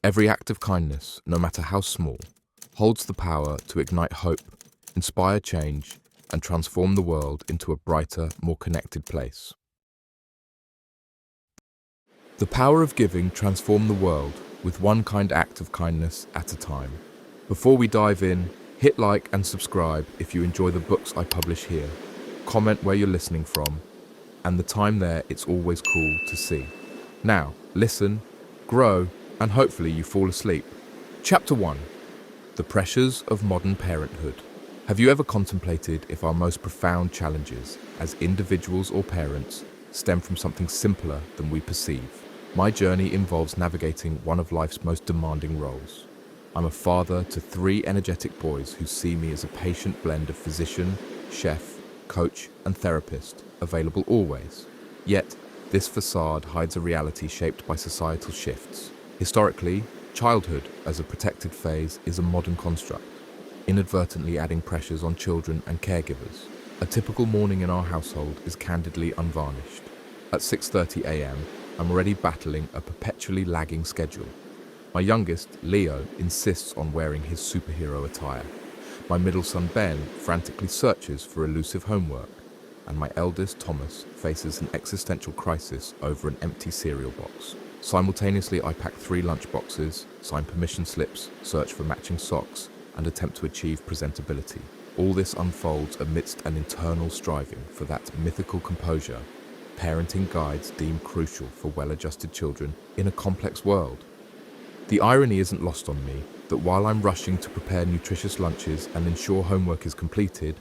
Every act of kindness, no matter how small, holds the power to ignite hope, inspire change, and transform the world into a brighter, more connected place. The power of giving transforms the world with one kind act of kindness at a time. Before we dive in, hit like and subscribe if you enjoy the books I publish here. Comment where you're listening from, and the time there, it's always cool to see. Now, listen, grow, and hopefully you fall asleep. Chapter 1. The Pressures of Modern Parenthood. Have you ever contemplated if our most profound challenges, as individuals or parents, stem from something simpler than we perceive? My journey involves navigating one of life's most demanding roles. I'm a father to 3 energetic boys who see me as a patient blend of physician, chef, coach, and therapist, available always. Yet, this facade hides a reality shaped by societal shifts. Historically, childhood as a protected phase is a modern construct, inadvertently adding pressures on children and caregivers. A typical morning in our household is candidly unvarnished. At 6:30 a.m., I'm already battling a perpetually lagging schedule. My youngest, Leo, insists on wearing his superhero attire. My middle son, Ben, frantically searches for elusive homework. And my eldest, Thomas, faces an existential crisis over an empty cereal box. Simultaneously, I pack 3 lunch boxes, sign permission slips, search for matching socks, and attempt to achieve presentability. All this unfolds amidst an internal striving for that mythical composure parenting guides deem crucial for well-adjusted children in a complex world. The irony isn't lost on me that while I'm rushing to prepare nutritious lunches and ensure homework is completed,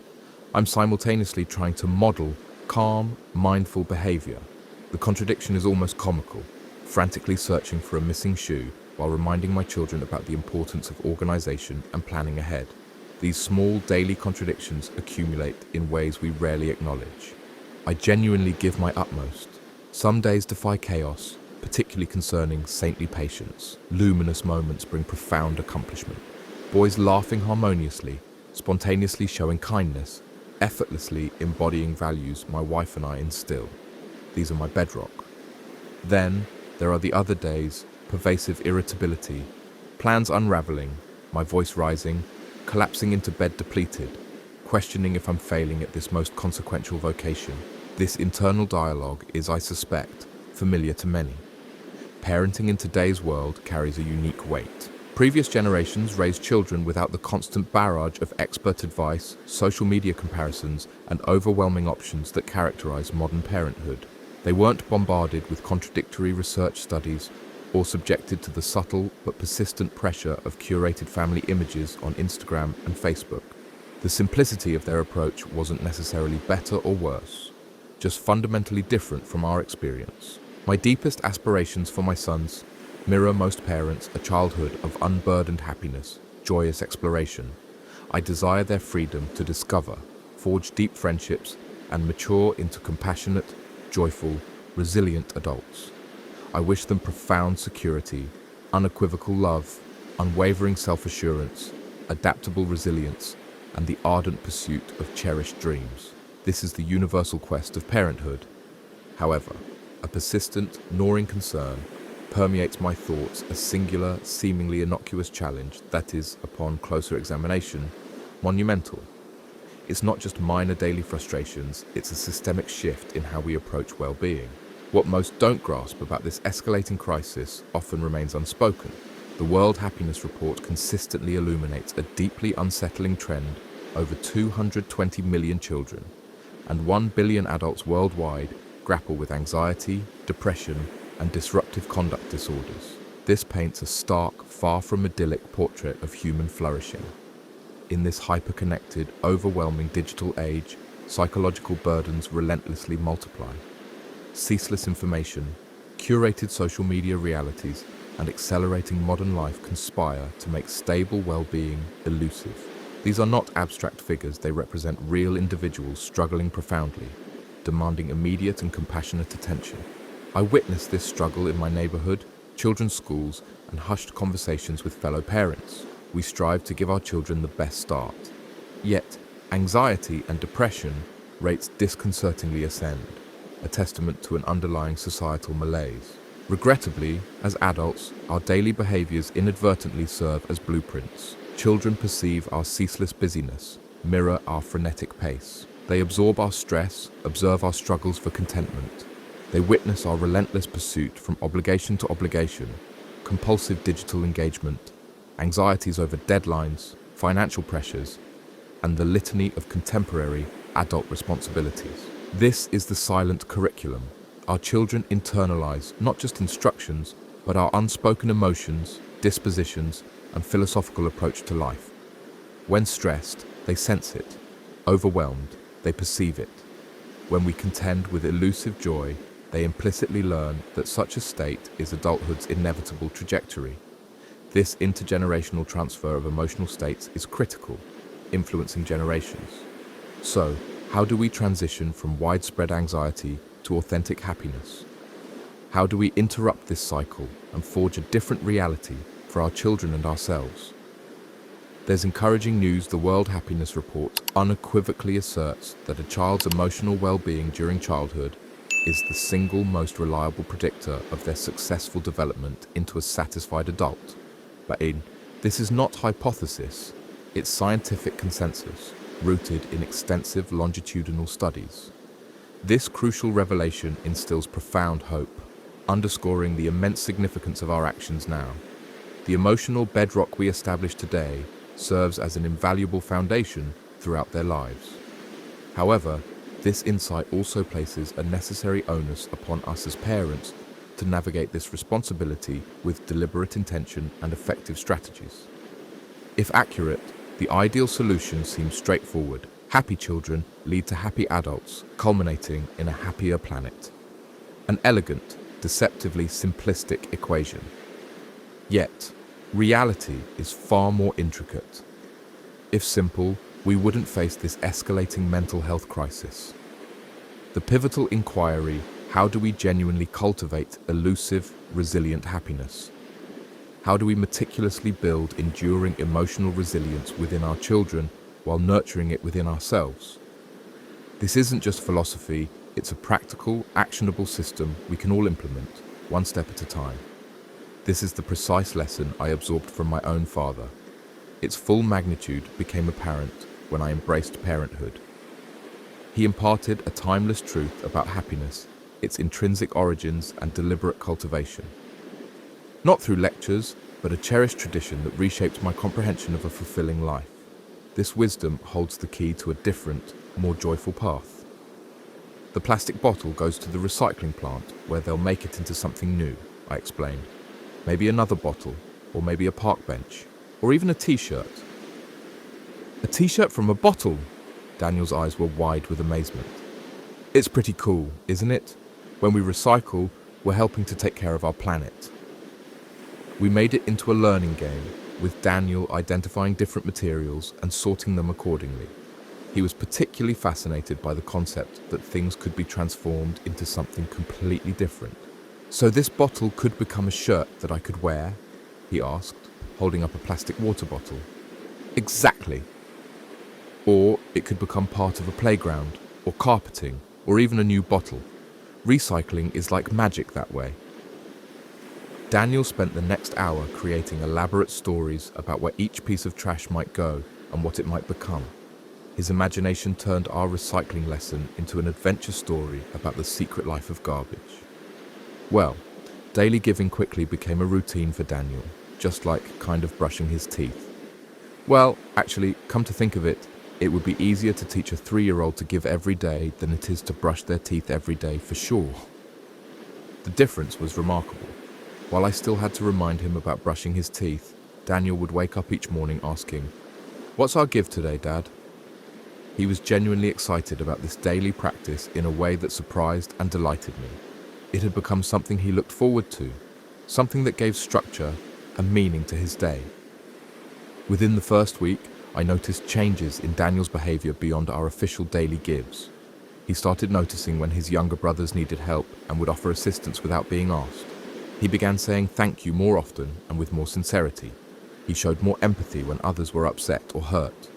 I'm simultaneously trying to model calm, mindful behavior. The contradiction is almost comical, frantically searching for a missing shoe while reminding my children about the importance of organization and planning ahead. These small daily contradictions accumulate in ways we rarely acknowledge. I genuinely give my utmost. Some days defy chaos, particularly concerning saintly patience. Luminous moments bring profound accomplishment. Boys laughing harmoniously, spontaneously showing kindness, effortlessly embodying values my wife and I instill. These are my bedrock. Then, there are the other days, pervasive irritability, plans unraveling, my voice rising, collapsing into bed depleted, questioning if I'm failing at this most consequential vocation. This internal dialogue is, I suspect, familiar to many. Parenting in today's world carries a unique weight. Previous generations raised children without the constant barrage of expert advice, social media comparisons, and overwhelming options that characterize modern parenthood. They weren't bombarded with contradictory research studies or subjected to the subtle but persistent pressure of curated family images on Instagram and Facebook. The simplicity of their approach wasn't necessarily better or worse, just fundamentally different from our experience. My deepest aspirations for my sons mirror most parents, a childhood of unburdened happiness, joyous exploration. I desire their freedom to discover, forge deep friendships, and mature into compassionate, joyful, resilient adults. I wish them profound security, unequivocal love, unwavering self-assurance, adaptable resilience, and the ardent pursuit of cherished dreams. This is the universal quest of parenthood. However, a persistent, gnawing concern permeates my thoughts, a singular, seemingly innocuous challenge that is, upon closer examination, monumental. It's not just minor daily frustrations, it's a systemic shift in how we approach well-being. What most don't grasp about this escalating crisis often remains unspoken. The World Happiness Report consistently illuminates a deeply unsettling trend. Over 220 million children and 1 billion adults worldwide grapple with anxiety, depression, and disruptive conduct disorders. This paints a stark, far from idyllic portrait of human flourishing. In this hyper-connected, overwhelming digital age, psychological burdens relentlessly multiply. Ceaseless information, curated social media realities, and accelerating modern life conspire to make stable well-being elusive. These are not abstract figures, they represent real individuals struggling profoundly, demanding immediate and compassionate attention. I witness this struggle in my neighborhood, children's schools, and hushed conversations with fellow parents. We strive to give our children the best start. Yet, anxiety and depression rates disconcertingly ascend, a testament to an underlying societal malaise. Regrettably, as adults, our daily behaviors inadvertently serve as blueprints. Children perceive our ceaseless busyness, mirror our frenetic pace. They absorb our stress, observe our struggles for contentment. They witness our relentless pursuit from obligation to obligation, compulsive digital engagement, anxieties over deadlines, financial pressures, and the litany of contemporary adult responsibilities. This is the silent curriculum. Our children internalize not just instructions, but our unspoken emotions, dispositions, and philosophical approach to life. When stressed, they sense it. Overwhelmed, they perceive it. When we contend with elusive joy, they implicitly learn that such a state is adulthood's inevitable trajectory. This intergenerational transfer of emotional states is critical, influencing generations. So, how do we transition from widespread anxiety to authentic happiness? How do we interrupt this cycle and forge a different reality for our children and ourselves? There's encouraging news. The World Happiness Report unequivocally asserts that a child's emotional well-being during childhood is the single most reliable predictor of their successful development into a satisfied adult. But this is not hypothesis, it's scientific consensus, rooted in extensive longitudinal studies. This crucial revelation instills profound hope, underscoring the immense significance of our actions now. The emotional bedrock we establish today serves as an invaluable foundation throughout their lives. However, this insight also places a necessary onus upon us as parents to navigate this responsibility with deliberate intention and effective strategies. If accurate, the ideal solution seems straightforward. Happy children lead to happy adults, culminating in a happier planet. An elegant, deceptively simplistic equation. Yet, reality is far more intricate. If simple, we wouldn't face this escalating mental health crisis. The pivotal inquiry: how do we genuinely cultivate elusive, resilient happiness? How do we meticulously build enduring emotional resilience within our children while nurturing it within ourselves? This isn't just philosophy, it's a practical, actionable system we can all implement, one step at a time. This is the precise lesson I absorbed from my own father. Its full magnitude became apparent when I embraced parenthood. He imparted a timeless truth about happiness, its intrinsic origins and deliberate cultivation. Not through lectures, but a cherished tradition that reshaped my comprehension of a fulfilling life. This wisdom holds the key to a different, more joyful path. The plastic bottle goes to the recycling plant, where they'll make it into something new, I explained. Maybe another bottle, or maybe a park bench, or even a t-shirt. A t-shirt from a bottle? Daniel's eyes were wide with amazement. It's pretty cool, isn't it? When we recycle, we're helping to take care of our planet. We made it into a learning game, with Daniel identifying different materials and sorting them accordingly. He was particularly fascinated by the concept that things could be transformed into something completely different. So this bottle could become a shirt that I could wear? He asked, holding up a plastic water bottle. Exactly. Or it could become part of a playground, or carpeting, or even a new bottle. Recycling is like magic that way. Daniel spent the next hour creating elaborate stories about where each piece of trash might go and what it might become. His imagination turned our recycling lesson into an adventure story about the secret life of garbage. Well, daily giving quickly became a routine for Daniel, just like kind of brushing his teeth. Well, actually, come to think of it, it would be easier to teach a 3-year-old to give every day than it is to brush their teeth every day for sure. The difference was remarkable. While I still had to remind him about brushing his teeth, Daniel would wake up each morning asking, "What's our give today, Dad?" He was genuinely excited about this daily practice in a way that surprised and delighted me. It had become something he looked forward to, something that gave structure and meaning to his day. Within the first week, I noticed changes in Daniel's behavior beyond our official daily gives. He started noticing when his younger brothers needed help and would offer assistance without being asked. He began saying thank you more often and with more sincerity. He showed more empathy when others were upset or hurt.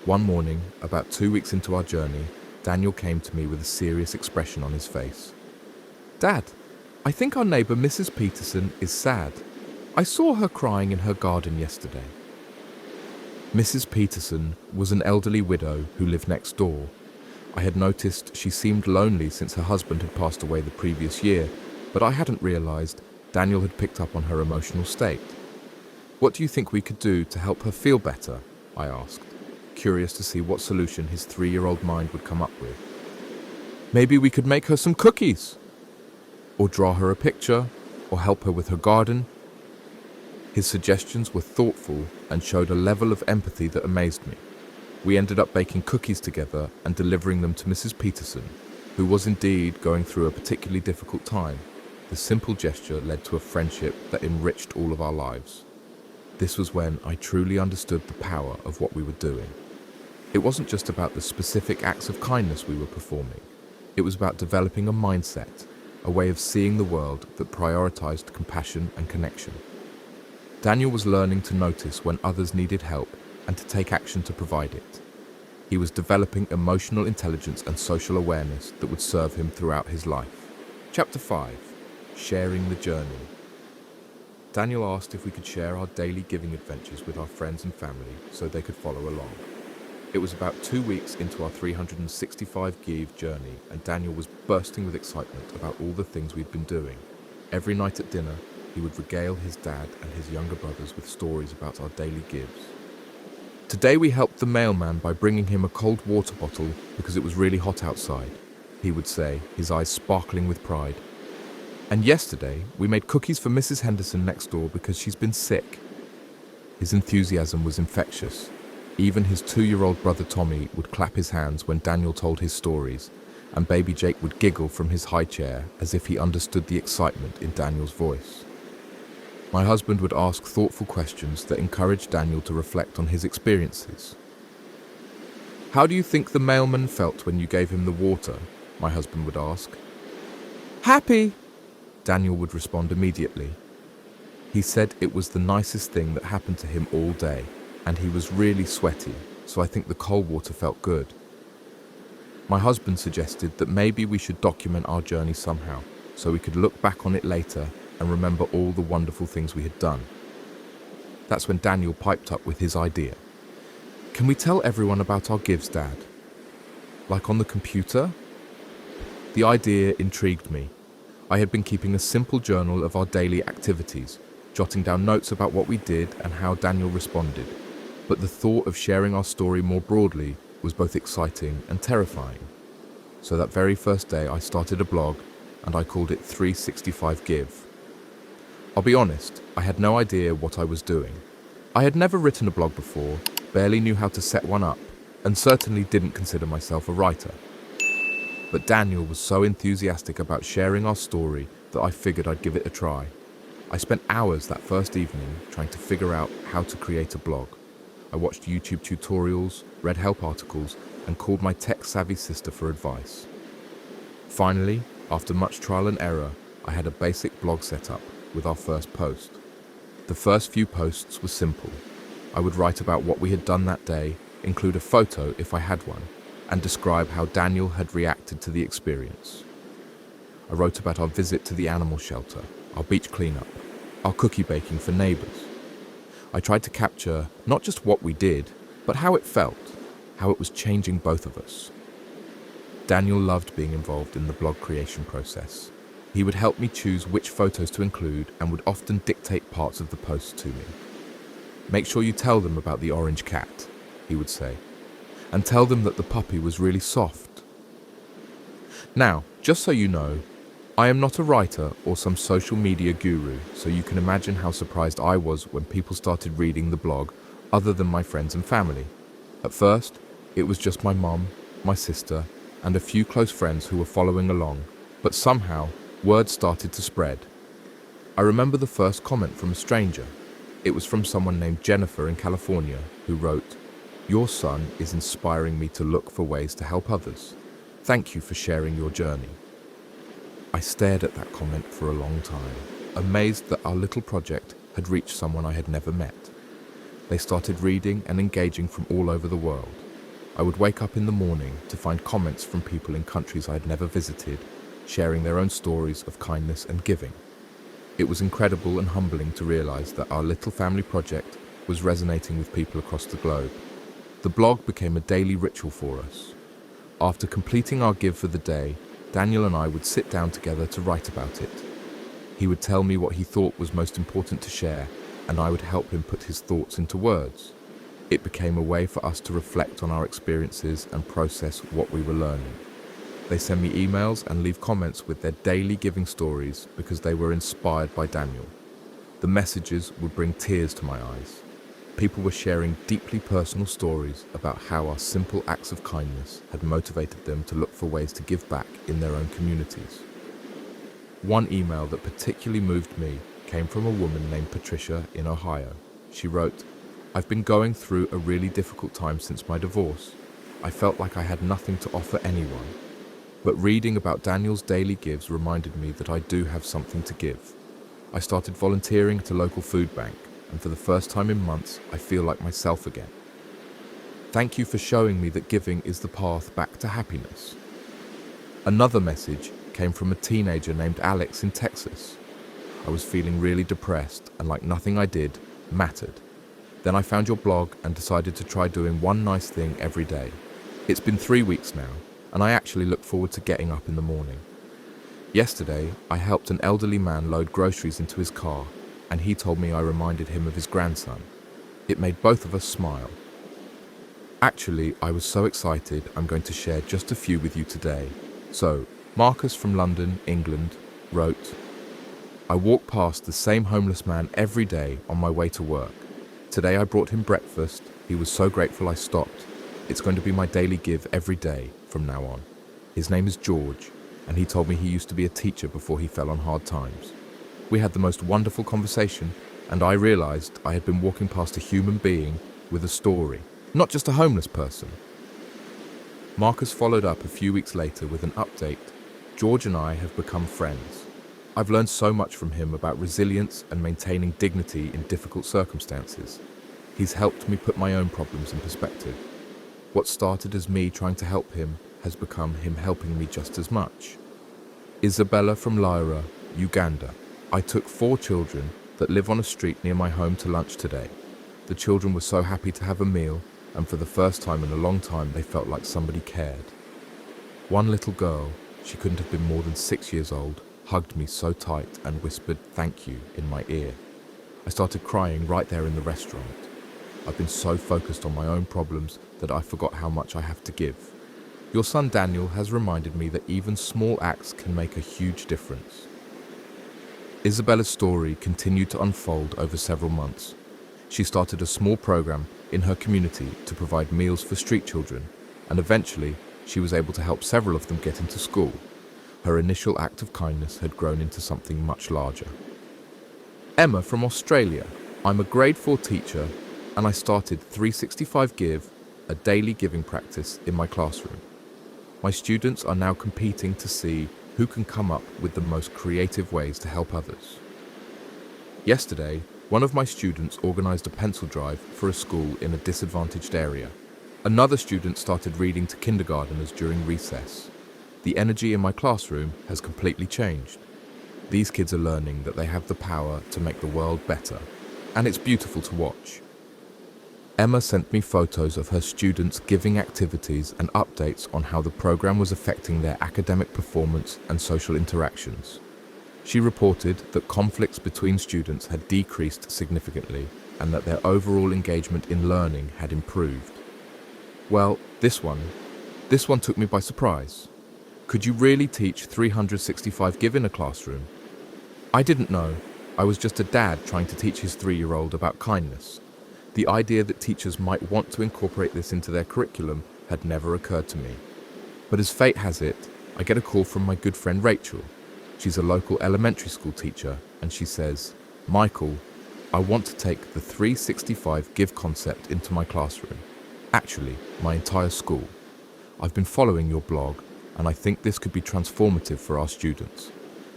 One morning, about 2 weeks into our journey, Daniel came to me with a serious expression on his face. "Dad, I think our neighbour Mrs. Peterson is sad. I saw her crying in her garden yesterday. Mrs. Peterson was an elderly widow who lived next door. I had noticed she seemed lonely since her husband had passed away the previous year, but I hadn't realised Daniel had picked up on her emotional state. What do you think we could do to help her feel better? I asked, curious to see what solution his 3-year-old mind would come up with. Maybe we could make her some cookies, or draw her a picture, or help her with her garden. His suggestions were thoughtful and showed a level of empathy that amazed me. We ended up baking cookies together and delivering them to Mrs. Peterson, who was indeed going through a particularly difficult time. The simple gesture led to a friendship that enriched all of our lives. This was when I truly understood the power of what we were doing. It wasn't just about the specific acts of kindness we were performing. It was about developing a mindset, a way of seeing the world that prioritized compassion and connection. Daniel was learning to notice when others needed help and to take action to provide it. He was developing emotional intelligence and social awareness that would serve him throughout his life. Chapter 5. Sharing the Journey. Daniel asked if we could share our daily giving adventures with our friends and family so they could follow along. It was about 2 weeks into our 365 Give journey, and Daniel was bursting with excitement about all the things we'd been doing. Every night at dinner, he would regale his dad and his younger brothers with stories about our daily gives. Today we helped the mailman by bringing him a cold water bottle because it was really hot outside, he would say, his eyes sparkling with pride. And yesterday we made cookies for Mrs. Henderson next door because she's been sick. His enthusiasm was infectious. Even his 2-year-old brother Tommy would clap his hands when Daniel told his stories, and baby Jake would giggle from his high chair as if he understood the excitement in Daniel's voice. My husband would ask thoughtful questions that encouraged Daniel to reflect on his experiences. How do you think the mailman felt when you gave him the water? My husband would ask. Happy, Daniel would respond immediately. He said it was the nicest thing that happened to him all day, and he was really sweaty, so I think the cold water felt good. My husband suggested that maybe we should document our journey somehow, so we could look back on it later and remember all the wonderful things we had done. That's when Daniel piped up with his idea. Can we tell everyone about our gives, Dad? Like on the computer? The idea intrigued me. I had been keeping a simple journal of our daily activities, jotting down notes about what we did and how Daniel responded. But the thought of sharing our story more broadly was both exciting and terrifying. So that very first day I started a blog, and I called it 365 Give. I'll be honest, I had no idea what I was doing. I had never written a blog before, barely knew how to set one up, and certainly didn't consider myself a writer. But Daniel was so enthusiastic about sharing our story that I figured I'd give it a try. I spent hours that first evening trying to figure out how to create a blog. I watched YouTube tutorials, read help articles, and called my tech-savvy sister for advice. Finally, after much trial and error, I had a basic blog set up with our first post. The first few posts were simple. I would write about what we had done that day, include a photo if I had one, and describe how Daniel had reacted to the experience. I wrote about our visit to the animal shelter, our beach cleanup, our cookie baking for neighbours. I tried to capture not just what we did, but how it felt, how it was changing both of us. Daniel loved being involved in the blog creation process. He would help me choose which photos to include and would often dictate parts of the post to me. Make sure you tell them about the orange cat, he would say, and tell them that the puppy was really soft. Now, just so you know, I am not a writer or some social media guru, so you can imagine how surprised I was when people started reading the blog other than my friends and family. At first, it was just my mum, my sister, and a few close friends who were following along, but somehow, word started to spread. I remember the first comment from a stranger. It was from someone named Jennifer in California, who wrote, "Your son is inspiring me to look for ways to help others. Thank you for sharing your journey." I stared at that comment for a long time, amazed that our little project had reached someone I had never met. They started reading and engaging from all over the world. I would wake up in the morning to find comments from people in countries I had never visited, sharing their own stories of kindness and giving. It was incredible and humbling to realize that our little family project was resonating with people across the globe. The blog became a daily ritual for us. After completing our give for the day, Daniel and I would sit down together to write about it. He would tell me what he thought was most important to share, and I would help him put his thoughts into words. It became a way for us to reflect on our experiences and process what we were learning. They send me emails and leave comments with their daily giving stories because they were inspired by Daniel. The messages would bring tears to my eyes. People were sharing deeply personal stories about how our simple acts of kindness had motivated them to look for ways to give back in their own communities. One email that particularly moved me came from a woman named Patricia in Ohio. She wrote, "I've been going through a really difficult time since my divorce. I felt like I had nothing to offer anyone. But reading about Daniel's daily gives reminded me that I do have something to give. I started volunteering at a local food bank, and for the first time in months, I feel like myself again. Thank you for showing me that giving is the path back to happiness." Another message came from a teenager named Alex in Texas. I was feeling really depressed and like nothing I did mattered. Then I found your blog and decided to try doing one nice thing every day. It's been 3 weeks now, and I actually look forward to getting up in the morning. Yesterday, I helped an elderly man load groceries into his car, and he told me I reminded him of his grandson. It made both of us smile. Actually, I was so excited I'm going to share just a few with you today. So, Marcus from London, England, wrote, "I walk past the same homeless man every day on my way to work. Today I brought him breakfast. He was so grateful I stopped. It's going to be my daily give every day from now on. His name is George, and he told me he used to be a teacher before he fell on hard times. We had the most wonderful conversation, and I realized I had been walking past a human being with a story, not just a homeless person." Marcus followed up a few weeks later with an update. "George and I have become friends. I've learned so much from him about resilience and maintaining dignity in difficult circumstances. He's helped me put my own problems in perspective. What started as me trying to help him has become him helping me just as much." Isabella from Lyra, Uganda. "I took 4 children that live on a street near my home to lunch today. The children were so happy to have a meal, and for the first time in a long time they felt like somebody cared. One little girl, she couldn't have been more than 6 years old, hugged me so tight and whispered thank you in my ear. I started crying right there in the restaurant. I've been so focused on my own problems that I forgot how much I have to give. Your son Daniel has reminded me that even small acts can make a huge difference." Isabella's story continued to unfold over several months. She started a small program in her community to provide meals for street children, and eventually she was able to help several of them get into school. Her initial act of kindness had grown into something much larger. Emma from Australia. "I'm a grade 4 teacher, and I started 365 Give, a daily giving practice in my classroom. My students are now competing to see who can come up with the most creative ways to help others. Yesterday, one of my students organized a pencil drive for a school in a disadvantaged area. Another student started reading to kindergarteners during recess. The energy in my classroom has completely changed. These kids are learning that they have the power to make the world better, and it's beautiful to watch." Emma sent me photos of her students' giving activities and updates on how the program was affecting their academic performance and social interactions. She reported that conflicts between students had decreased significantly and that their overall engagement in learning had improved. Well, this one took me by surprise. Could you really teach 365 Give in a classroom? I didn't know. I was just a dad trying to teach his 3-year-old about kindness. The idea that teachers might want to incorporate this into their curriculum had never occurred to me. But as fate has it, I get a call from my good friend Rachel. She's a local elementary school teacher, and she says, "Michael, I want to take the 365 Give concept into my classroom. Actually, my entire school. I've been following your blog, and I think this could be transformative for our students.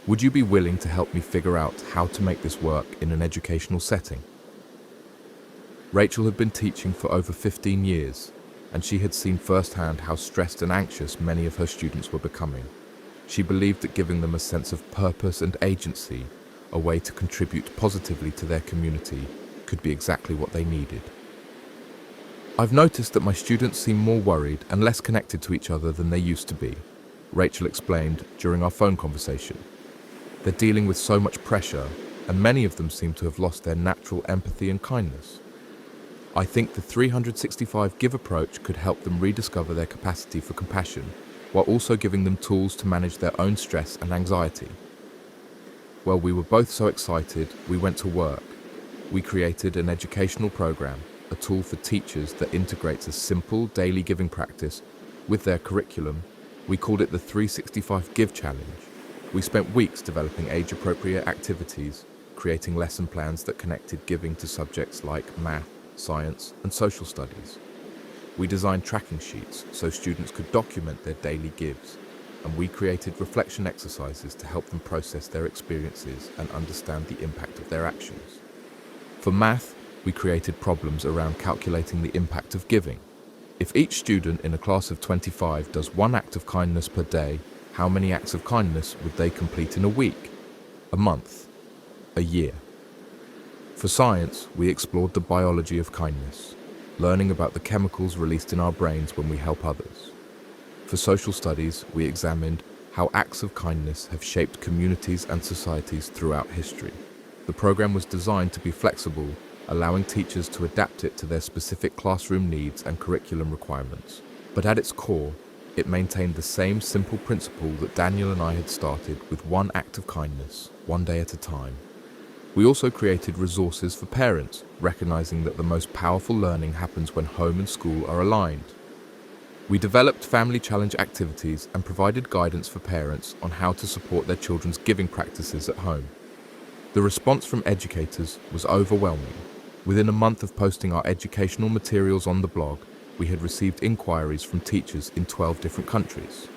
Would you be willing to help me figure out how to make this work in an educational setting?" Rachel had been teaching for over 15 years, and she had seen firsthand how stressed and anxious many of her students were becoming. She believed that giving them a sense of purpose and agency, a way to contribute positively to their community, could be exactly what they needed. I've noticed that my students seem more worried and less connected to each other than they used to be, Rachel explained during our phone conversation. They're dealing with so much pressure, and many of them seem to have lost their natural empathy and kindness. I think the 365 Give approach could help them rediscover their capacity for compassion, while also giving them tools to manage their own stress and anxiety. Well, we were both so excited, we went to work. We created an educational program, a tool for teachers that integrates a simple daily giving practice with their curriculum. We called it the 365 Give Challenge. We spent weeks developing age-appropriate activities, creating lesson plans that connected giving to subjects like math, science, and social studies. We designed tracking sheets so students could document their daily gives, and we created reflection exercises to help them process their experiences and understand the impact of their actions. For math, we created problems around calculating the impact of giving. If each student in a class of 25 does one act of kindness per day, how many acts of kindness would they complete in a week, a month, a year? For science, we explored the biology of kindness, learning about the chemicals released in our brains when we help others. For social studies, we examined how acts of kindness have shaped communities and societies throughout history. The program was designed to be flexible, allowing teachers to adapt it to their specific classroom needs and curriculum requirements. But at its core, it maintained the same simple principle that Daniel and I had started with one act of kindness, one day at a time. We also created resources for parents, recognizing that the most powerful learning happens when home and school are aligned. We developed family challenge activities and provided guidance for parents on how to support their children's giving practices at home. The response from educators was overwhelming. Within a month of posting our educational materials on the blog, we had received inquiries from teachers in 12 different countries.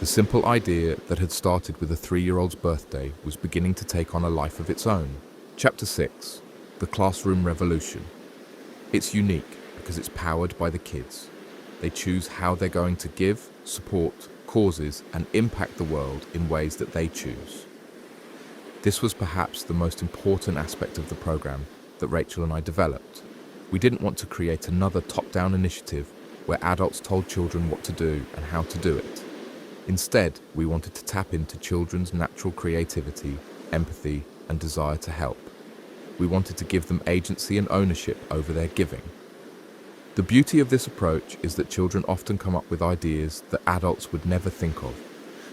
The simple idea that had started with a 3-year-old's birthday was beginning to take on a life of its own. Chapter 6. The Classroom Revolution. It's unique because it's powered by the kids. They choose how they're going to give, support, causes, and impact the world in ways that they choose. This was perhaps the most important aspect of the program that Rachel and I developed. We didn't want to create another top-down initiative where adults told children what to do and how to do it. Instead, we wanted to tap into children's natural creativity, empathy, and desire to help. We wanted to give them agency and ownership over their giving. The beauty of this approach is that children often come up with ideas that adults would never think of.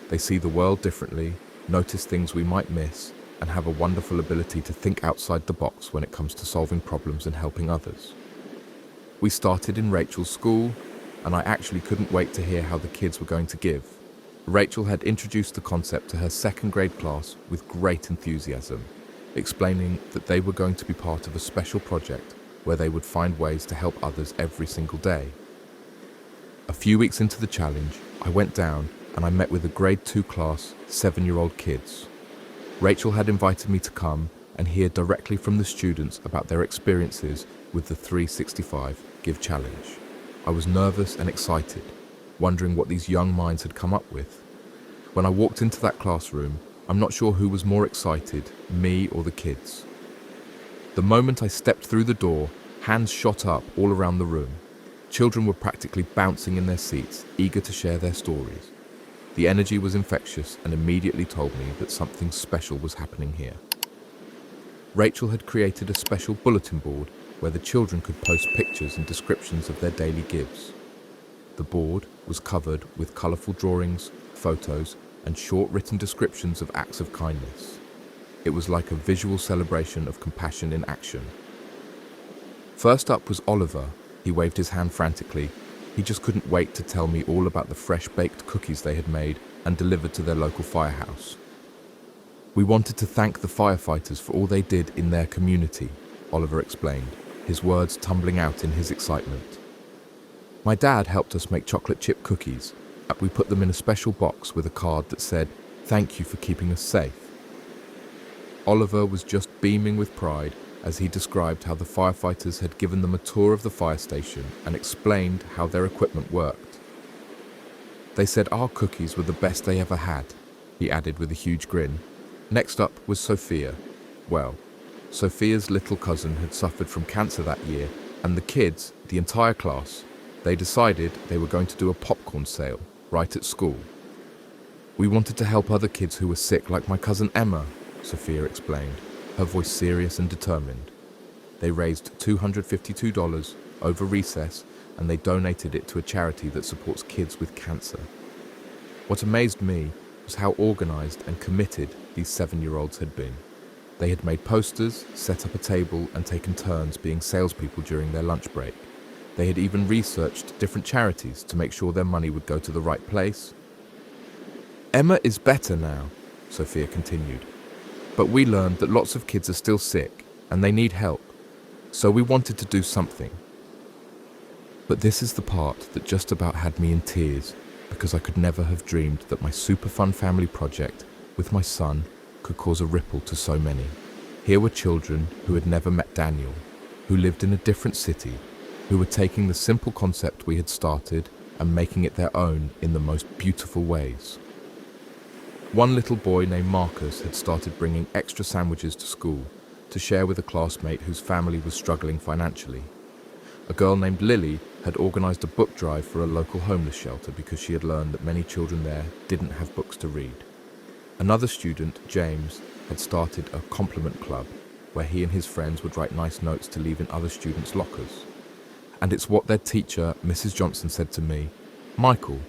They see the world differently, notice things we might miss, and have a wonderful ability to think outside the box when it comes to solving problems and helping others. We started in Rachel's school, and I actually couldn't wait to hear how the kids were going to give. Rachel had introduced the concept to her 2nd grade class with great enthusiasm, explaining that they were going to be part of a special project where they would find ways to help others every single day. A few weeks into the challenge, I went down and I met with a grade 2 class, 7-year-old kids. Rachel had invited me to come and hear directly from the students about their experiences with the 365 Give Challenge. I was nervous and excited, wondering what these young minds had come up with. When I walked into that classroom, I'm not sure who was more excited, me or the kids. The moment I stepped through the door, hands shot up all around the room. Children were practically bouncing in their seats, eager to share their stories. The energy was infectious and immediately told me that something special was happening here. Rachel had created a special bulletin board where the children could post pictures and descriptions of their daily gives. The board was covered with colourful drawings, photos, and short written descriptions of acts of kindness. It was like a visual celebration of compassion in action. First up was Oliver. He waved his hand frantically. He just couldn't wait to tell me all about the fresh-baked cookies they had made and delivered to their local firehouse. We wanted to thank the firefighters for all they did in their community, Oliver explained, his words tumbling out in his excitement. My dad helped us make chocolate chip cookies. We put them in a special box with a card that said, "Thank you for keeping us safe." Oliver was just beaming with pride as he described how the firefighters had given them a tour of the fire station and explained how their equipment worked. They said our cookies were the best they ever had. he added with a huge grin. Next up was Sophia. Well, Sophia's little cousin had suffered from cancer that year, and the kids, the entire class, they decided they were going to do a popcorn sale right at school. We wanted to help other kids who were sick like my cousin Emma, Sophia explained, her voice serious and determined. They raised $252 over recess, and they donated it to a charity that supports kids with cancer. What amazed me was how organized and committed these 7-year-olds had been. They had made posters, set up a table, and taken turns being salespeople during their lunch break. They had even researched different charities to make sure their money would go to the right place. Emma is better now, Sophia continued, but we learned that lots of kids are still sick and they need help, so we wanted to do something. But this is the part that just about had me in tears, because I could never have dreamed that my super fun family project with my son could cause a ripple to so many. Here were children who had never met Daniel, who lived in a different city, who were taking the simple concept we had started and making it their own in the most beautiful ways. One little boy named Marcus had started bringing extra sandwiches to school to share with a classmate whose family was struggling financially. A girl named Lily had organized a book drive for a local homeless shelter because she had learned that many children there didn't have books to read. Another student, James, had started a compliment club where he and his friends would write nice notes to leave in other students' lockers. And it's what their teacher, Mrs. Johnson, said to me, "Michael,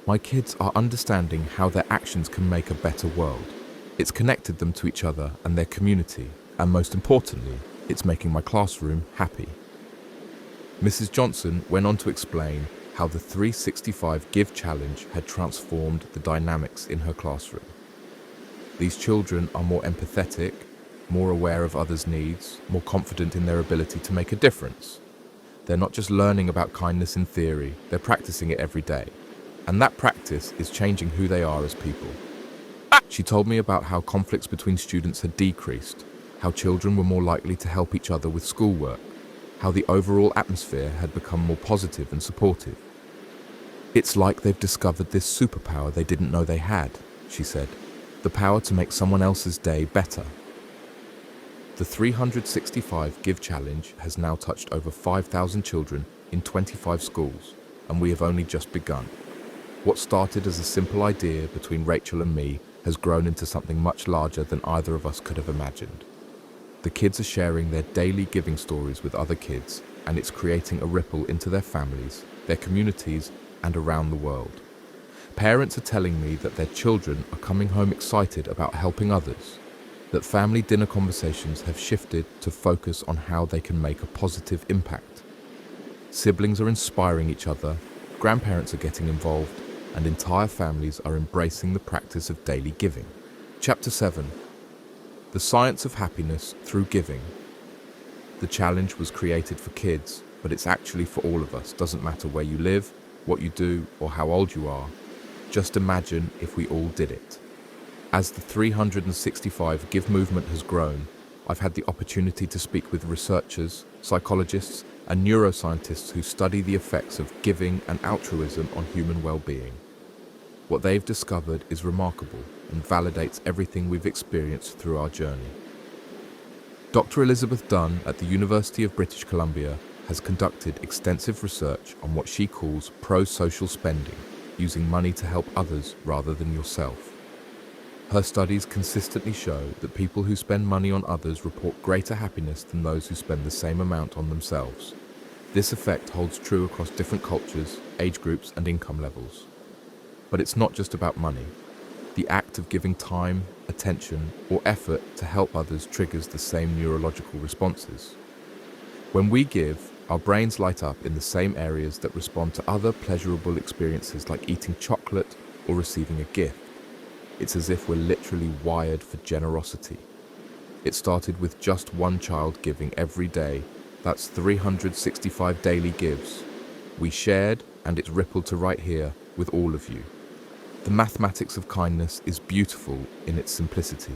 my kids are understanding how their actions can make a better world. It's connected them to each other and their community, and most importantly, it's making my classroom happy." Mrs. Johnson went on to explain how the 365 Give Challenge had transformed the dynamics in her classroom. These children are more empathetic, more aware of others' needs, more confident in their ability to make a difference. They're not just learning about kindness in theory, they're practicing it every day. And that practice is changing who they are as people. She told me about how conflicts between students had decreased, how children were more likely to help each other with schoolwork, how the overall atmosphere had become more positive and supportive. "It's like they've discovered this superpower they didn't know they had," she said, "the power to make someone else's day better." The 365 Give Challenge has now touched over 5,000 children in 25 schools, and we have only just begun. What started as a simple idea between Rachel and me has grown into something much larger than either of us could have imagined. The kids are sharing their daily giving stories with other kids, and it's creating a ripple into their families, their communities, and around the world. Parents are telling me that their children are coming home excited about helping others, that family dinner conversations have shifted to focus on how they can make a positive impact. Siblings are inspiring each other, grandparents are getting involved, and entire families are embracing the practice of daily giving. Chapter 7. The Science of Happiness Through Giving. The challenge was created for kids, but it's actually for all of us. Doesn't matter where you live, what you do, or how old you are. Just imagine if we all did it. As the 365 Give movement has grown, I've had the opportunity to speak with researchers, psychologists, and neuroscientists who study the effects of giving and altruism on human well-being. What they've discovered is remarkable and validates everything we've experienced through our journey. Dr. Elizabeth Dunn at the University of British Columbia has conducted extensive research on what she calls pro-social spending, using money to help others rather than yourself. Her studies consistently show that people who spend money on others report greater happiness than those who spend the same amount on themselves. This effect holds true across different cultures, age groups, and income levels. But it's not just about money. The act of giving time, attention, or effort to help others triggers the same neurological responses. When we give, our brains light up in the same areas that respond to other pleasurable experiences like eating chocolate or receiving a gift. It's as if we're literally wired for generosity. It started with just one child giving every day. That's 365 daily gives. We shared, and it's rippled to right here with all of you. The mathematics of kindness is beautiful in its simplicity.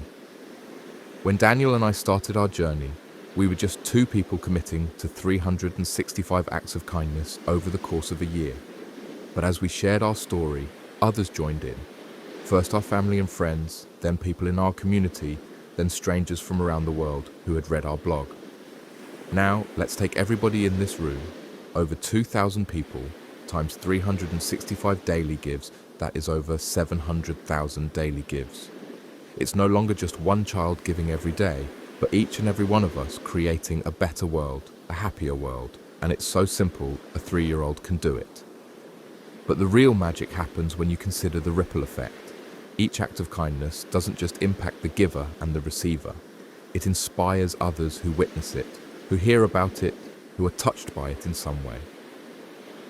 When Daniel and I started our journey, we were just 2 people committing to 365 acts of kindness over the course of a year. But as we shared our story, others joined in. First our family and friends, then people in our community, then strangers from around the world who had read our blog. Now, let's take everybody in this room, over 2,000 people, times 365 daily gives, that is over 700,000 daily gives. It's no longer just one child giving every day, but each and every one of us creating a better world, a happier world, and it's so simple, a 3-year-old can do it. But the real magic happens when you consider the ripple effect. Each act of kindness doesn't just impact the giver and the receiver. It inspires others who witness it, who hear about it, who are touched by it in some way.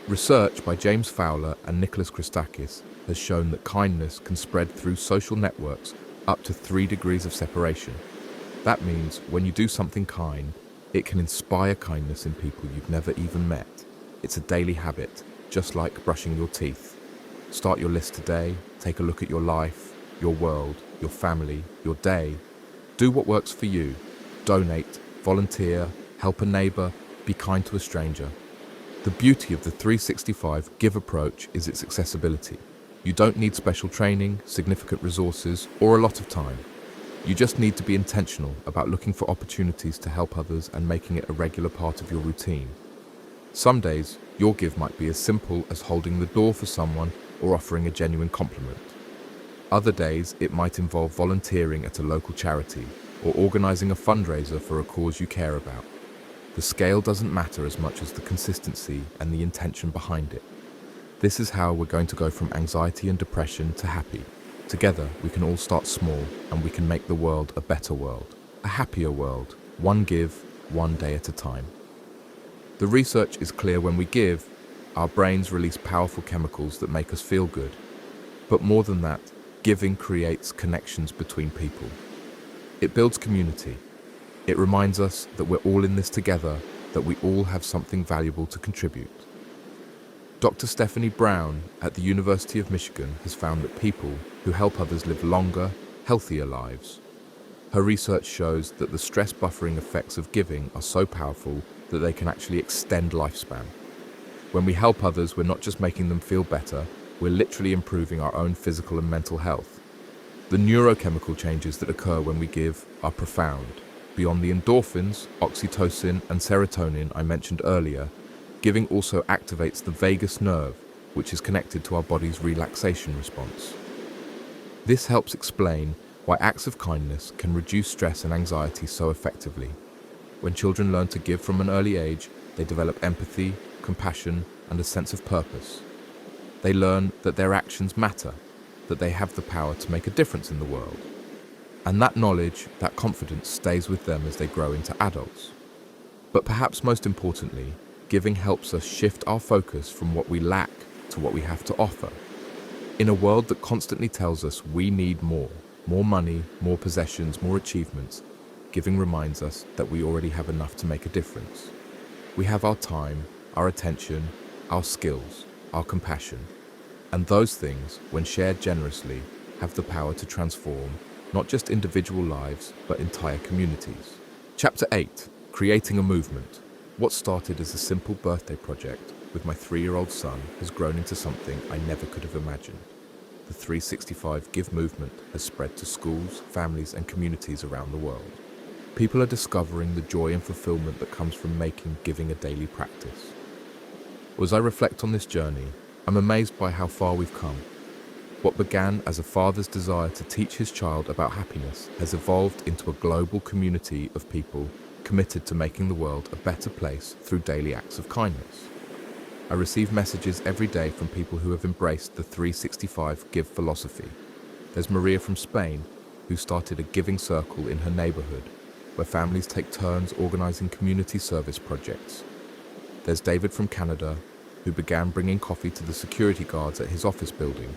Research by James Fowler and Nicholas Christakis has shown that kindness can spread through social networks up to 3 degrees of separation. That means when you do something kind, it can inspire kindness in people you've never even met. It's a daily habit, just like brushing your teeth. Start your list today, take a look at your life, your world, your family, your day. Do what works for you. Donate, volunteer, help a neighbor, be kind to a stranger. The beauty of the 365 Give approach is its accessibility. You don't need special training, significant resources, or a lot of time. You just need to be intentional about looking for opportunities to help others and making it a regular part of your routine. Some days, your give might be as simple as holding the door for someone or offering a genuine compliment. Other days, it might involve volunteering at a local charity or organizing a fundraiser for a cause you care about. The scale doesn't matter as much as the consistency and the intention behind it. This is how we're going to go from anxiety and depression to happy. Together, we can all start small and we can make the world a better world, a happier world, one give, one day at a time. The research is clear: when we give, our brains release powerful chemicals that make us feel good. But more than that, giving creates connections between people. It builds community. It reminds us that we're all in this together, that we all have something valuable to contribute. Dr. Stephanie Brown at the University of Michigan has found that people who help others live longer, healthier lives. Her research shows that the stress buffering effects of giving are so powerful that they can actually extend lifespan. When we help others, we're not just making them feel better, we're literally improving our own physical and mental health. The neurochemical changes that occur when we give are profound. Beyond the endorphins, oxytocin, and serotonin I mentioned earlier, giving also activates the vagus nerve, which is connected to our body's relaxation response. This helps explain why acts of kindness can reduce stress and anxiety so effectively. When children learn to give from an early age, they develop empathy, compassion, and a sense of purpose. They learn that their actions matter, that they have the power to make a difference in the world. And that knowledge, that confidence stays with them as they grow into adults. But perhaps most importantly, giving helps us shift our focus from what we lack to what we have to offer. In a world that constantly tells us we need more money, more possessions, more achievements, giving reminds us that we already have enough to make a difference. We have our time, our attention, our skills, our compassion. And those things, when shared generously, have the power to transform not just individual lives, but entire communities. Chapter 8, Creating a Movement. What started as a simple birthday project with my 3-year-old son has grown into something I never could have imagined. The 365 Give movement has spread to schools, families, and communities around the world. People are discovering the joy and fulfillment that comes from making giving a daily practice. As I reflect on this journey, I'm amazed by how far we've come. What began as a father's desire to teach his child about happiness has evolved into a global community of people committed to making the world a better place through daily acts of kindness. I receive messages every day from people who have embraced the 365 Give philosophy. There's Maria from Spain, who started a giving circle in her neighborhood, where families take turns organizing community service projects. There's David from Canada, who began bringing coffee to the security guards at his office building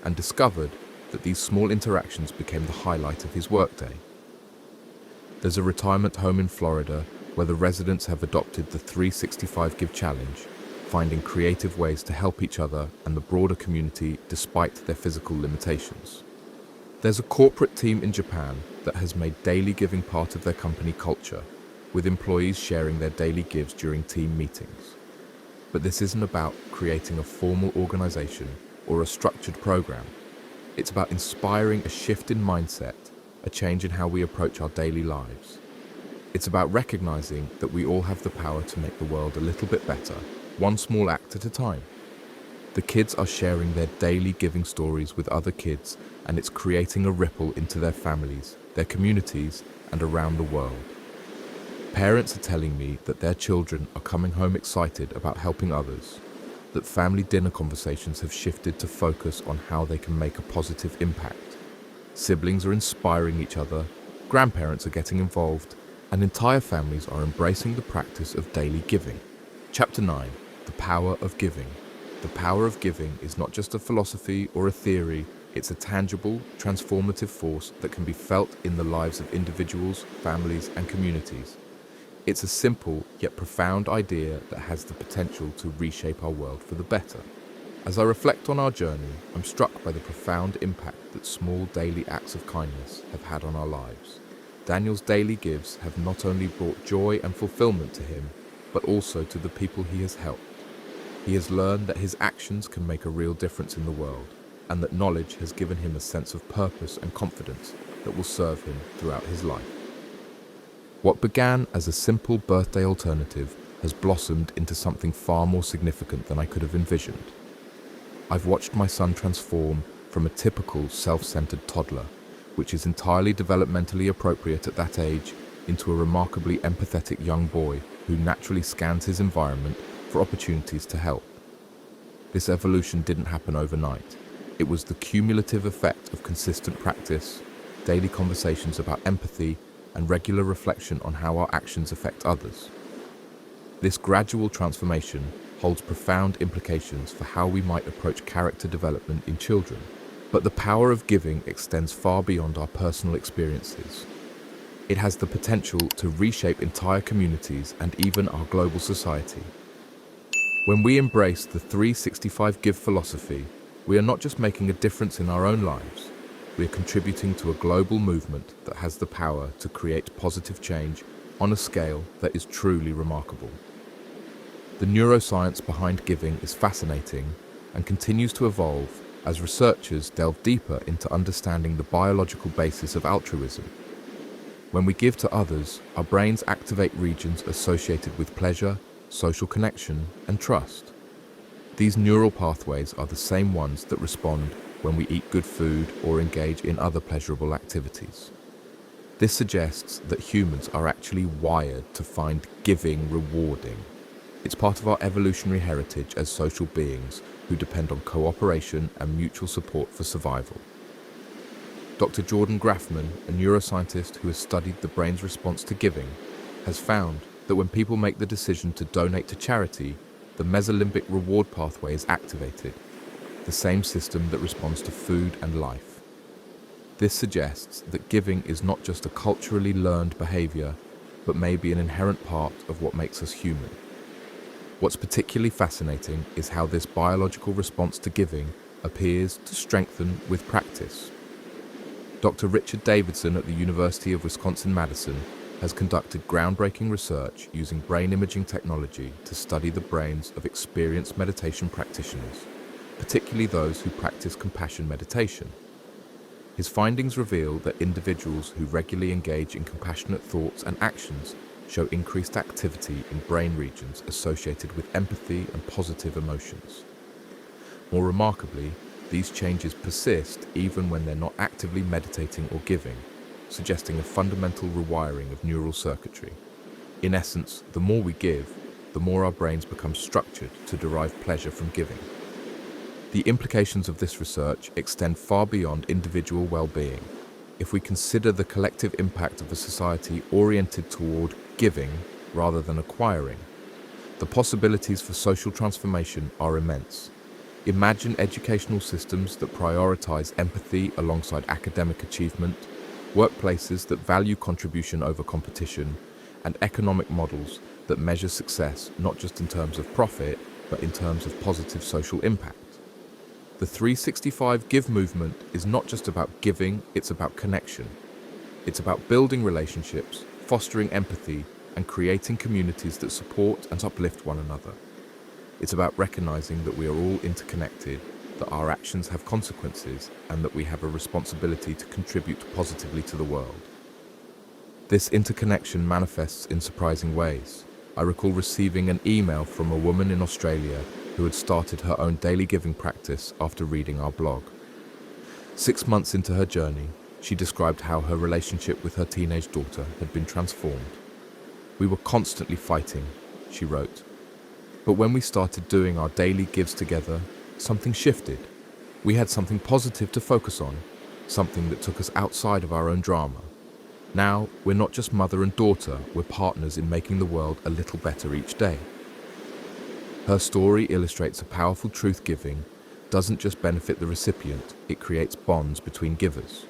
and discovered that these small interactions became the highlight of his workday. There's a retirement home in Florida where the residents have adopted the 365 Give challenge, finding creative ways to help each other and the broader community despite their physical limitations. There's a corporate team in Japan that has made daily giving part of their company culture, with employees sharing their daily gives during team meetings. But this isn't about creating a formal organization or a structured program. It's about inspiring a shift in mindset, a change in how we approach our daily lives. It's about recognizing that we all have the power to make the world a little bit better, one small act at a time. The kids are sharing their daily giving stories with other kids, and it's creating a ripple into their families, their communities, and around the world. Parents are telling me that their children are coming home excited about helping others, that family dinner conversations have shifted to focus on how they can make a positive impact. Siblings are inspiring each other, grandparents are getting involved, and entire families are embracing the practice of daily giving. Chapter 9. The Power of Giving. The power of giving is not just a philosophy or a theory, it's a tangible, transformative force that can be felt in the lives of individuals, families, and communities. It's a simple yet profound idea that has the potential to reshape our world for the better. As I reflect on our journey, I'm struck by the profound impact that small daily acts of kindness have had on our lives. Daniel's daily gives have not only brought joy and fulfillment to him, but also to the people he has helped. He has learned that his actions can make a real difference in the world, and that knowledge has given him a sense of purpose and confidence that will serve him throughout his life. What began as a simple birthday alternative has blossomed into something far more significant than I could have envisioned. I've watched my son transform from a typical self-centered toddler, which is entirely developmentally appropriate at that age, into a remarkably empathetic young boy who naturally scans his environment for opportunities to help. This evolution didn't happen overnight. It was the cumulative effect of consistent practice, daily conversations about empathy, and regular reflection on how our actions affect others. This gradual transformation holds profound implications for how we might approach character development in children. But the power of giving extends far beyond our personal experiences. It has the potential to reshape entire communities and even our global society. When we embrace the 365 Give philosophy, we are not just making a difference in our own lives, we are contributing to a global movement that has the power to create positive change on a scale that is truly remarkable. The neuroscience behind giving is fascinating and continues to evolve as researchers delve deeper into understanding the biological basis of altruism. When we give to others, our brains activate regions associated with pleasure, social connection, and trust. These neural pathways are the same ones that respond when we eat good food or engage in other pleasurable activities. This suggests that humans are actually wired to find giving rewarding. It's part of our evolutionary heritage as social beings who depend on cooperation and mutual support for survival. Dr. Jordan Grafman, a neuroscientist who has studied the brain's response to giving, has found that when people make the decision to donate to charity, the mesolimbic reward pathway is activated, the same system that responds to food and life. This suggests that giving is not just a culturally learned behavior, but may be an inherent part of what makes us human. What's particularly fascinating is how this biological response to giving appears to strengthen with practice. Dr. Richard Davidson at the University of Wisconsin-Madison has conducted groundbreaking research using brain imaging technology to study the brains of experienced meditation practitioners, particularly those who practice compassion meditation. His findings reveal that individuals who regularly engage in compassionate thoughts and actions show increased activity in brain regions associated with empathy and positive emotions. More remarkably, these changes persist even when they're not actively meditating or giving, suggesting a fundamental rewiring of neural circuitry. In essence, the more we give, the more our brains become structured to derive pleasure from giving. The implications of this research extend far beyond individual well-being. If we consider the collective impact of a society oriented toward giving rather than acquiring, the possibilities for social transformation are immense. Imagine educational systems that prioritize empathy alongside academic achievement, workplaces that value contribution over competition, and economic models that measure success not just in terms of profit, but in terms of positive social impact. The 365 Give movement is not just about giving, it's about connection. It's about building relationships, fostering empathy, and creating communities that support and uplift one another. It's about recognizing that we are all interconnected that our actions have consequences and that we have a responsibility to contribute positively to the world. This interconnection manifests in surprising ways. I recall receiving an email from a woman in Australia who had started her own daily giving practice after reading our blog. 6 months into her journey, she described how her relationship with her teenage daughter had been transformed. "We were constantly fighting," she wrote. "But when we started doing our daily gives together, something shifted. We had something positive to focus on, something that took us outside of our own drama. Now, we're not just mother and daughter, we're partners in making the world a little better each day." Her story illustrates a powerful truth: giving doesn't just benefit the recipient, it creates bonds between givers.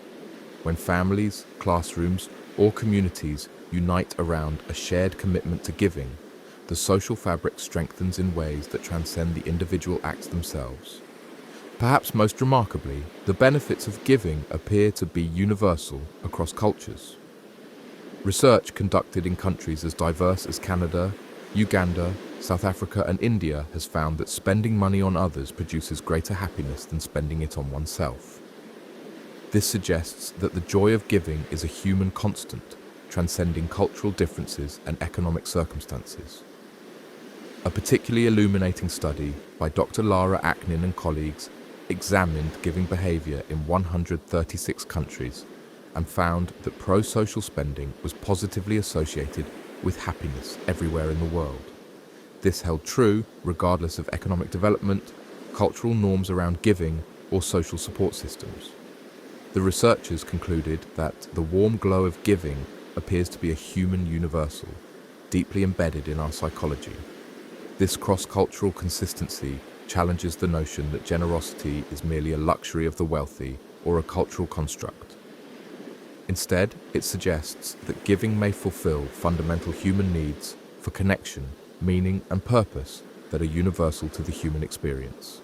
When families, classrooms, or communities unite around a shared commitment to giving, the social fabric strengthens in ways that transcend the individual acts themselves. Perhaps most remarkably, the benefits of giving appear to be universal across cultures. Research conducted in countries as diverse as Canada, Uganda, South Africa, and India has found that spending money on others produces greater happiness than spending it on oneself. This suggests that the joy of giving is a human constant, transcending cultural differences and economic circumstances. A particularly illuminating study by Dr. Lara Aknin and colleagues examined giving behavior in 136 countries and found that pro-social spending was positively associated with happiness everywhere in the world. This held true regardless of economic development, cultural norms around giving, or social support systems. The researchers concluded that the warm glow of giving appears to be a human universal, deeply embedded in our psychology. This cross-cultural consistency challenges the notion that generosity is merely a luxury of the wealthy or a cultural construct. Instead, it suggests that giving may fulfill fundamental human needs for connection, meaning, and purpose that are universal to the human experience.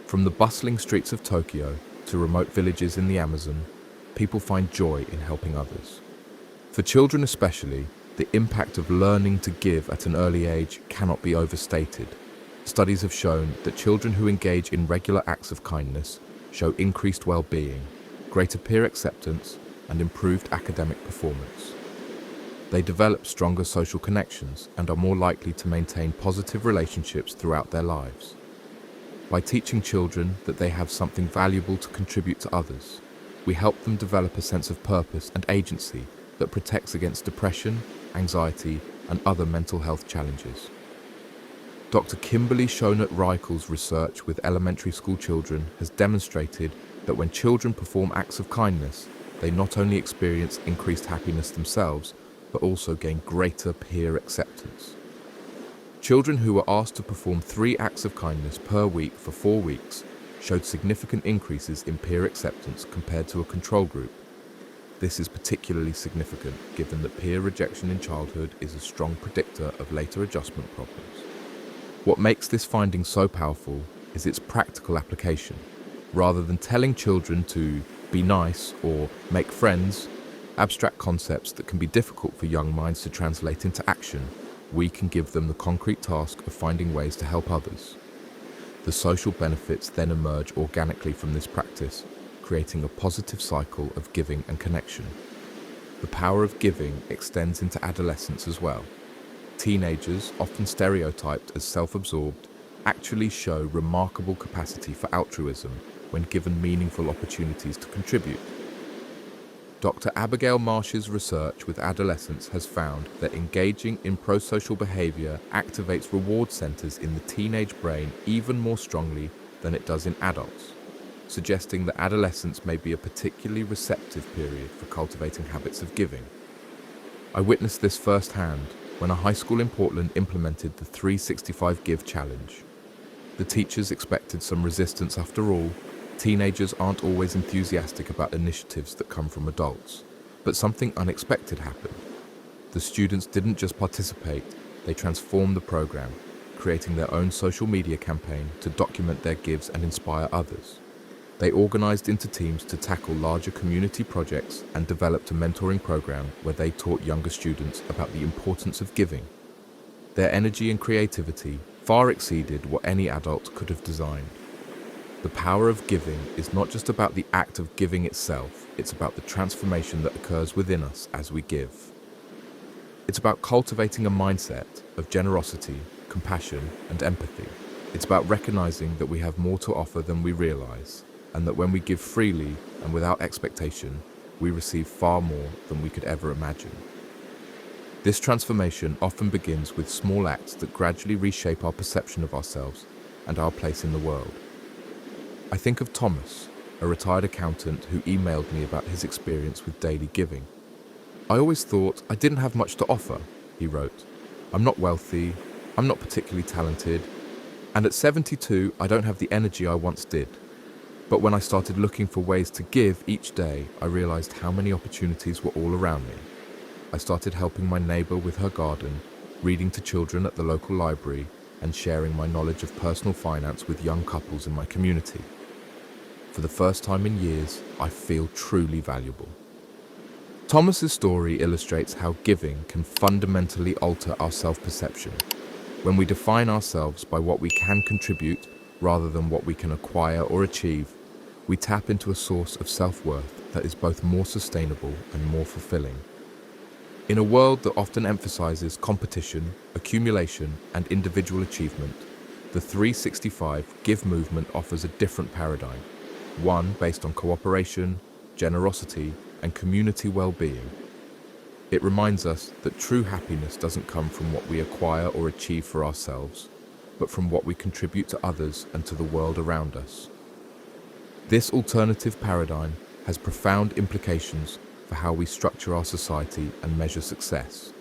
From the bustling streets of Tokyo to remote villages in the Amazon, people find joy in helping others. For children especially, the impact of learning to give at an early age cannot be overstated. Studies have shown that children who engage in regular acts of kindness show increased well-being, greater peer acceptance, and improved academic performance. They develop stronger social connections and are more likely to maintain positive relationships throughout their lives. By teaching children that they have something valuable to contribute to others, we help them develop a sense of purpose and agency that protects against depression, anxiety, and other mental health challenges. Dr. Kimberly Shonut-Reichel's research with elementary school children has demonstrated that when children perform acts of kindness, they not only experience increased happiness themselves, but also gain greater peer acceptance. Children who were asked to perform 3 acts of kindness per week for 4 weeks showed significant increases in peer acceptance compared to a control group. This is particularly significant given that peer rejection in childhood is a strong predictor of later adjustment problems. What makes this finding so powerful is its practical application. Rather than telling children to be nice or make friends, abstract concepts that can be difficult for young minds to translate into action, we can give them the concrete task of finding ways to help others. The social benefits then emerge organically from this practice, creating a positive cycle of giving and connection. The power of giving extends into adolescence as well. Teenagers, often stereotyped as self-absorbed, actually show remarkable capacity for altruism when given meaningful opportunities to contribute. Dr. Abigail Marsh's research with adolescents has found that engaging in pro-social behavior activates reward centers in the teenage brain even more strongly than it does in adults, suggesting that adolescence may be a particularly receptive period for cultivating habits of giving. I witnessed this firsthand when a high school in Portland implemented the 365 Give challenge. The teachers expected some resistance. After all, teenagers aren't always enthusiastic about initiatives that come from adults. But something unexpected happened. The students didn't just participate, they transformed the program, creating their own social media campaign to document their gives and inspire others. They organized into teams to tackle larger community projects and developed a mentoring program where they taught younger students about the importance of giving. Their energy and creativity far exceeded what any adult could have designed. The power of giving is not just about the act of giving itself, it's about the transformation that occurs within us as we give. It's about cultivating a mindset of generosity, compassion, and empathy. It's about recognizing that we have more to offer than we realize, and that when we give freely and without expectation, we receive far more than we could ever imagine. This transformation often begins with small acts that gradually reshape our perception of ourselves and our place in the world. I think of Thomas, a retired accountant who emailed me about his experience with daily giving. "I always thought I didn't have much to offer," he wrote. "I'm not wealthy, I'm not particularly talented, and at 72 I don't have the energy I once did. But when I started looking for ways to give each day, I realized how many opportunities were all around me. I started helping my neighbor with her garden, reading to children at the local library, and sharing my knowledge of personal finance with young couples in my community. For the first time in years, I feel truly valuable." Thomas's story illustrates how giving can fundamentally alter our self-perception. When we define ourselves by what we can contribute rather than what we can acquire or achieve, we tap into a source of self-worth that is both more sustainable and more fulfilling. In a world that often emphasizes competition, accumulation, and individual achievement, the 365 Give movement offers a different paradigm, one based on cooperation, generosity, and community well-being. It reminds us that true happiness doesn't come from what we acquire or achieve for ourselves, but from what we contribute to others and to the world around us. This alternative paradigm has profound implications for how we structure our society and measure success.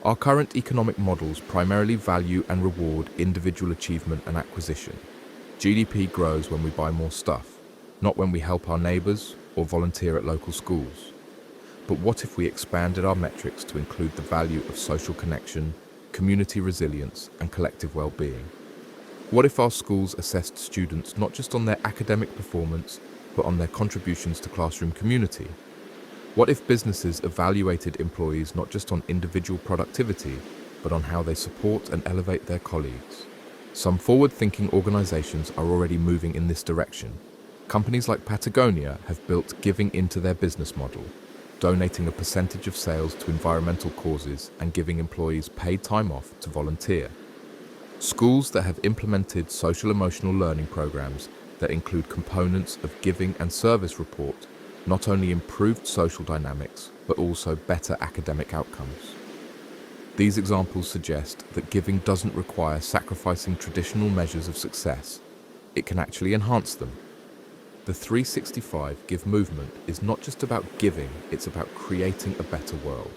Our current economic models primarily value and reward individual achievement and acquisition. GDP grows when we buy more stuff, not when we help our neighbors or volunteer at local schools. But what if we expanded our metrics to include the value of social connection, community resilience, and collective well-being? What if our schools assessed students not just on their academic performance, but on their contributions to classroom community? What if businesses evaluated employees not just on individual productivity, but on how they support and elevate their colleagues? Some forward-thinking organizations are already moving in this direction. Companies like Patagonia have built giving into their business model, donating a percentage of sales to environmental causes and giving employees paid time off to volunteer. Schools that have implemented social-emotional learning programs that include components of giving and service report not only improved social dynamics, but also better academic outcomes. These examples suggest that giving doesn't require sacrificing traditional measures of success. It can actually enhance them. The 365 Give movement is not just about giving, it's about creating a better world.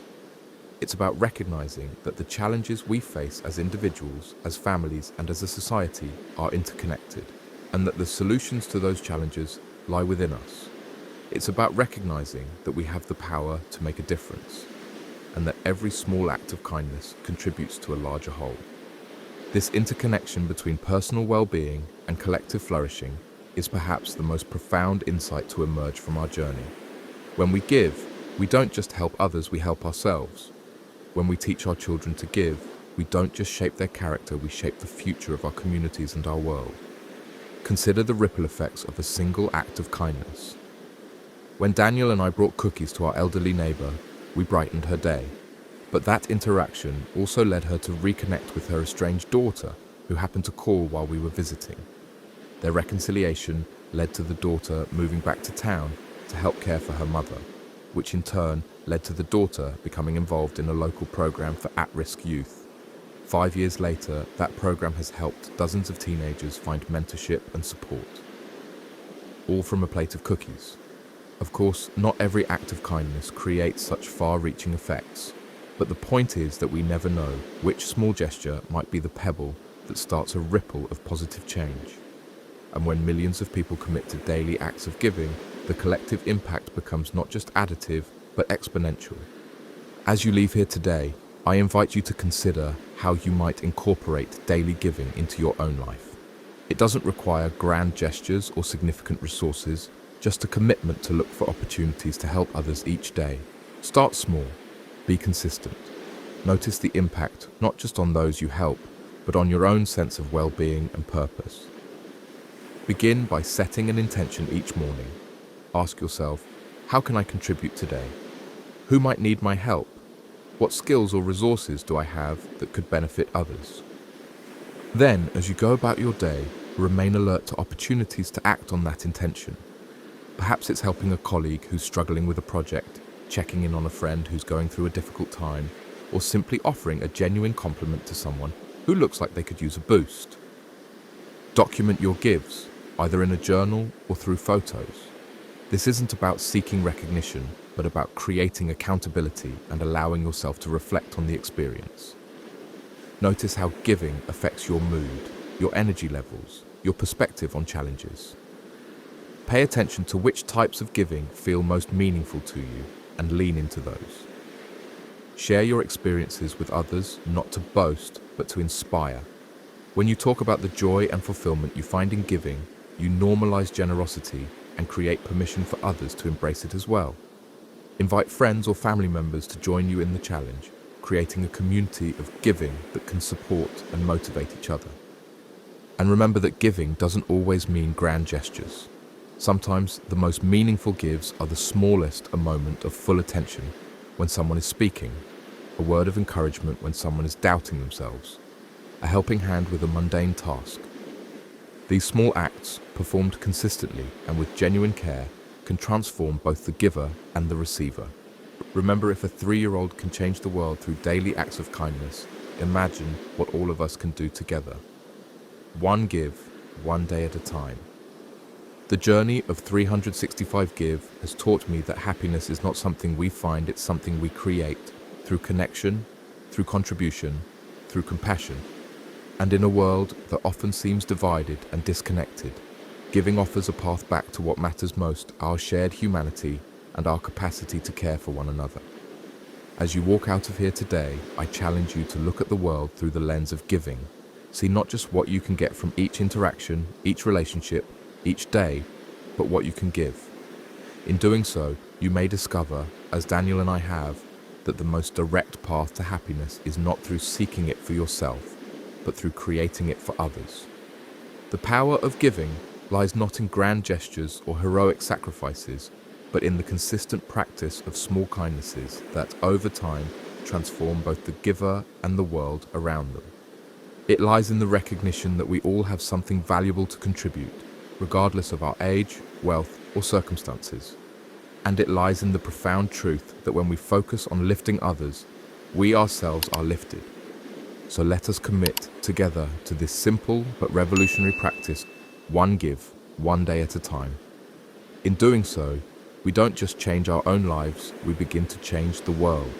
It's about recognizing that the challenges we face as individuals, as families, and as a society are interconnected, and that the solutions to those challenges lie within us. It's about recognizing that we have the power to make a difference, and that every small act of kindness contributes to a larger whole. This interconnection between personal well-being and collective flourishing is perhaps the most profound insight to emerge from our journey. When we give, we don't just help others, we help ourselves. When we teach our children to give, we don't just shape their character, we shape the future of our communities and our world. Consider the ripple effects of a single act of kindness. When Daniel and I brought cookies to our elderly neighbor, we brightened her day. But that interaction also led her to reconnect with her estranged daughter, who happened to call while we were visiting. Their reconciliation led to the daughter moving back to town to help care for her mother, which in turn led to the daughter becoming involved in a local program for at-risk youth. 5 years later, that program has helped dozens of teenagers find mentorship and support. All from a plate of cookies. Of course, not every act of kindness creates such far-reaching effects, but the point is that we never know which small gesture might be the pebble that starts a ripple of positive change. And when millions of people commit to daily acts of giving, the collective impact becomes not just additive, but exponential. As you leave here today, I invite you to consider how you might incorporate daily giving into your own life. It doesn't require grand gestures or significant resources, just a commitment to look for opportunities to help others each day. Start small, be consistent. Notice the impact not just on those you help, but on your own sense of well-being and purpose. Begin by setting an intention each morning. Ask yourself, how can I contribute today? Who might need my help? What skills or resources do I have that could benefit others? Then, as you go about your day, remain alert to opportunities to act on that intention. Perhaps it's helping a colleague who's struggling with a project, checking in on a friend who's going through a difficult time, or simply offering a genuine compliment to someone who looks like they could use a boost. Document your gives, either in a journal or through photos. This isn't about seeking recognition, but about creating accountability and allowing yourself to reflect on the experience. Notice how giving affects your mood, your energy levels, your perspective on challenges. Pay attention to which types of giving feel most meaningful to you and lean into those. Share your experiences with others, not to boast, but to inspire. When you talk about the joy and fulfillment you find in giving, you normalize generosity and create permission for others to embrace it as well. Invite friends or family members to join you in the challenge, creating a community of giving that can support and motivate each other. And remember that giving doesn't always mean grand gestures. Sometimes the most meaningful gives are the smallest a moment of full attention when someone is speaking, a word of encouragement when someone is doubting themselves, a helping hand with a mundane task. These small acts, performed consistently and with genuine care, can transform both the giver and the receiver. Remember, if a 3-year-old can change the world through daily acts of kindness, imagine what all of us can do together. One give, one day at a time. The journey of 365 Give has taught me that happiness is not something we find, it's something we create through connection, through contribution, through compassion. And in a world that often seems divided and disconnected, giving offers a path back to what matters most, our shared humanity and our capacity to care for one another. As you walk out of here today, I challenge you to look at the world through the lens of giving. See not just what you can get from each interaction, each relationship, each day, but what you can give. In doing so, you may discover, as Daniel and I have, that the most direct path to happiness is not through seeking it for yourself, but through creating it for others. The power of giving lies not in grand gestures or heroic sacrifices, but in the consistent practice of small kindnesses that, over time, transform both the giver and the world around them. It lies in the recognition that we all have something valuable to contribute, regardless of our age, wealth, or circumstances. And it lies in the profound truth that when we focus on lifting others, we ourselves are lifted. So let us commit together to this simple but revolutionary practice, one give, one day at a time. In doing so, we don't just change our own lives, we begin to change the world.